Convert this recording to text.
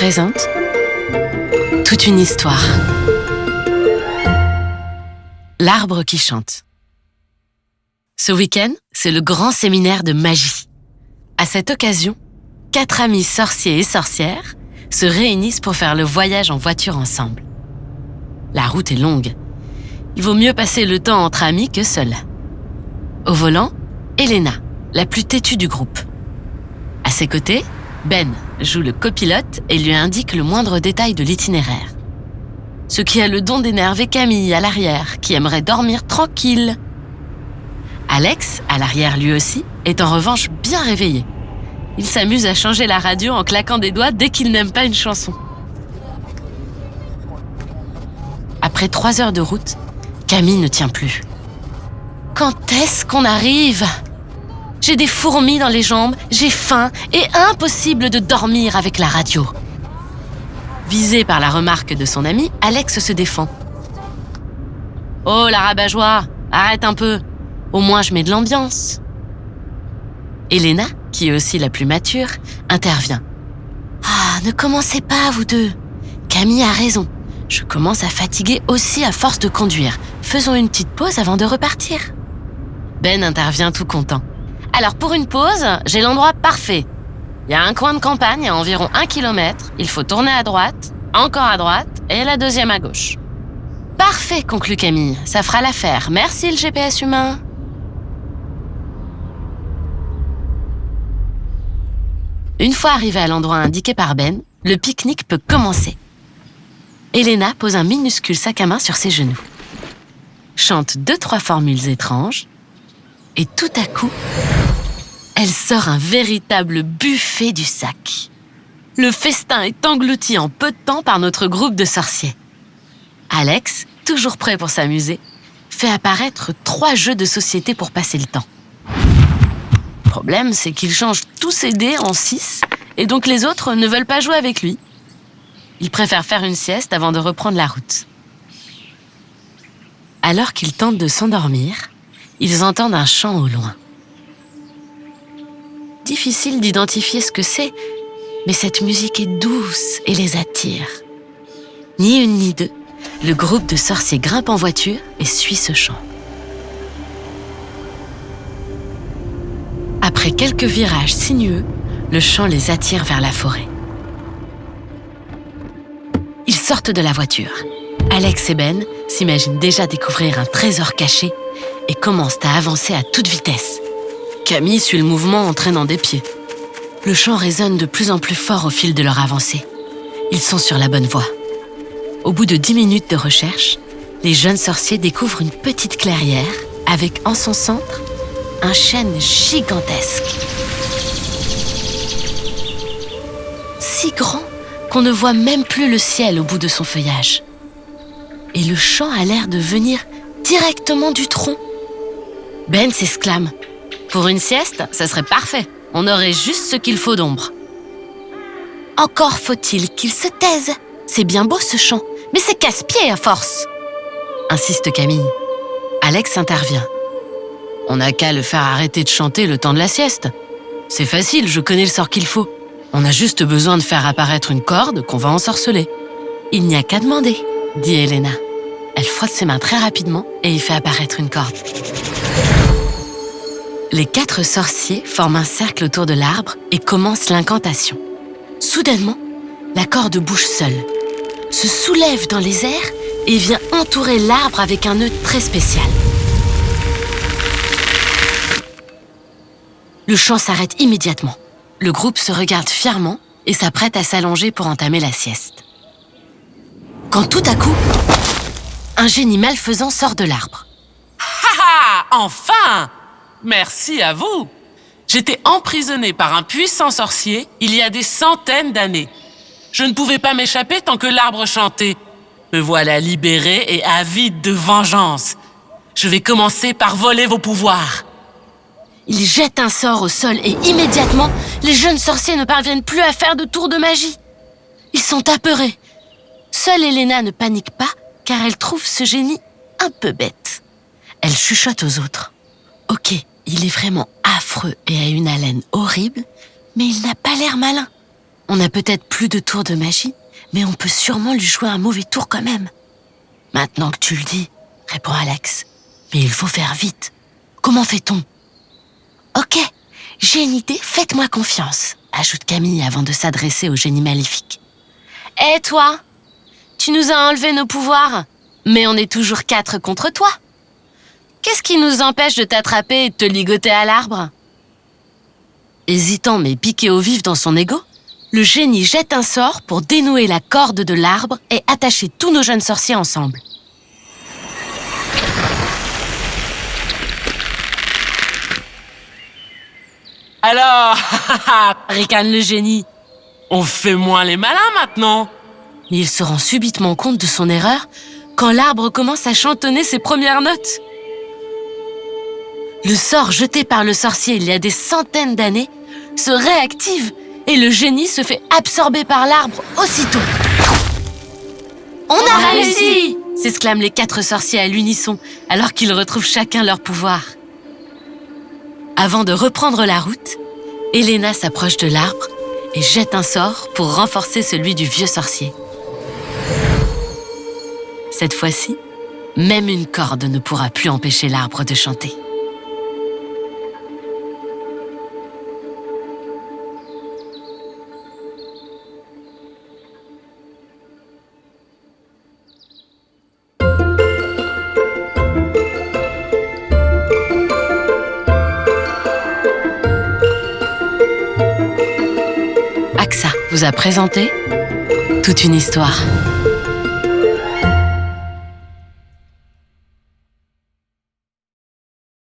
présente toute une histoire. L'arbre qui chante. Ce week-end, c'est le grand séminaire de magie. À cette occasion, 4 amis sorciers et sorcières se réunissent pour faire le voyage en voiture ensemble. La route est longue. Il vaut mieux passer le temps entre amis que seul. Au volant, Elena, la plus têtue du groupe. À ses côtés, Ben joue le copilote et lui indique le moindre détail de l'itinéraire. Ce qui a le don d'énerver Camille à l'arrière, qui aimerait dormir tranquille. Alex, à l'arrière lui aussi, est en revanche bien réveillé. Il s'amuse à changer la radio en claquant des doigts dès qu'il n'aime pas une chanson. Après 3 heures de route, Camille ne tient plus. Quand est-ce qu'on arrive ? J'ai des fourmis dans les jambes, j'ai faim et impossible de dormir avec la radio. Visé par la remarque de son ami, Alex se défend. « Oh, la rabat-joie, arrête un peu. Au moins, je mets de l'ambiance. » Elena, qui est aussi la plus mature, intervient. « Ah, ne commencez pas, vous deux. Camille a raison. Je commence à fatiguer aussi à force de conduire. Faisons une petite pause avant de repartir. » Ben intervient tout content. « Alors, pour une pause, j'ai l'endroit parfait. Il y a un coin de campagne à environ 1 kilomètre. Il faut tourner à droite, encore à droite et la deuxième à gauche. » « Parfait, conclut Camille. Ça fera l'affaire. Merci le GPS humain. » Une fois arrivé à l'endroit indiqué par Ben, le pique-nique peut commencer. Elena pose un minuscule sac à main sur ses genoux, chante 2-3 formules étranges, et tout à coup, elle sort un véritable buffet du sac. Le festin est englouti en peu de temps par notre groupe de sorciers. Alex, toujours prêt pour s'amuser, fait apparaître 3 jeux de société pour passer le temps. Le problème, c'est qu'il change tous ses dés en 6, et donc les autres ne veulent pas jouer avec lui. Il préfère faire une sieste avant de reprendre la route. Alors qu'ils tentent de s'endormir, ils entendent un chant au loin. Difficile d'identifier ce que c'est, mais cette musique est douce et les attire. Ni une ni deux, le groupe de sorciers grimpe en voiture et suit ce chant. Après quelques virages sinueux, le chant les attire vers la forêt. Ils sortent de la voiture. Alex et Ben s'imaginent déjà découvrir un trésor caché et commencent à avancer à toute vitesse. Camille suit le mouvement en traînant des pieds. Le chant résonne de plus en plus fort au fil de leur avancée. Ils sont sur la bonne voie. Au bout de 10 minutes de recherche, les jeunes sorciers découvrent une petite clairière avec en son centre un chêne gigantesque. Si grand qu'on ne voit même plus le ciel au bout de son feuillage. Et le chant a l'air de venir directement du tronc. Ben s'exclame. Pour une sieste, ça serait parfait. On aurait juste ce qu'il faut d'ombre. Encore faut-il qu'il se taise. C'est bien beau ce chant, mais c'est casse-pied à force, insiste Camille. Alex intervient. On n'a qu'à le faire arrêter de chanter le temps de la sieste. C'est facile, je connais le sort qu'il faut. On a juste besoin de faire apparaître une corde qu'on va ensorceler. Il n'y a qu'à demander, dit Elena. Elle frotte ses mains très rapidement et y fait apparaître une corde. Les 4 sorciers forment un cercle autour de l'arbre et commencent l'incantation. Soudainement, la corde bouge seule, se soulève dans les airs et vient entourer l'arbre avec un nœud très spécial. Le chant s'arrête immédiatement. Le groupe se regarde fièrement et s'apprête à s'allonger pour entamer la sieste. Quand tout à coup, un génie malfaisant sort de l'arbre. Ha ha ! Enfin ! Merci à vous ! J'étais emprisonné par un puissant sorcier il y a des centaines d'années. Je ne pouvais pas m'échapper tant que l'arbre chantait. Me voilà libéré et avide de vengeance. Je vais commencer par voler vos pouvoirs. Il jette un sort au sol et immédiatement, les jeunes sorciers ne parviennent plus à faire de tour de magie. Ils sont apeurés. Seule Elena ne panique pas car elle trouve ce génie un peu bête. Elle chuchote aux autres. Ok, il est vraiment affreux et a une haleine horrible, mais il n'a pas l'air malin. On n'a peut-être plus de tour de magie, mais on peut sûrement lui jouer un mauvais tour quand même. Maintenant que tu le dis, répond Alex. Mais il faut faire vite. Comment fait-on? Ok, j'ai une idée, faites-moi confiance, ajoute Camille avant de s'adresser au génie maléfique. Hé toi, tu nous as enlevé nos pouvoirs, mais on est toujours 4 contre toi. Qu'est-ce qui nous empêche de t'attraper et de te ligoter à l'arbre? Hésitant mais piqué au vif dans son ego, le génie jette un sort pour dénouer la corde de l'arbre et attacher tous nos jeunes sorciers ensemble. Alors, Ricane le génie. on fait moins les malins maintenant. Mais il se rend subitement compte de son erreur quand l'arbre commence à chantonner ses premières notes. Le sort jeté par le sorcier il y a des centaines d'années se réactive et le génie se fait absorber par l'arbre aussitôt. On a réussi! S'exclament les 4 sorciers à l'unisson alors qu'ils retrouvent chacun leur pouvoir. Avant de reprendre la route, Elena s'approche de l'arbre et jette un sort pour renforcer celui du vieux sorcier. Cette fois-ci, même une corde ne pourra plus empêcher l'arbre de chanter. AXA vous a présenté Toute une histoire.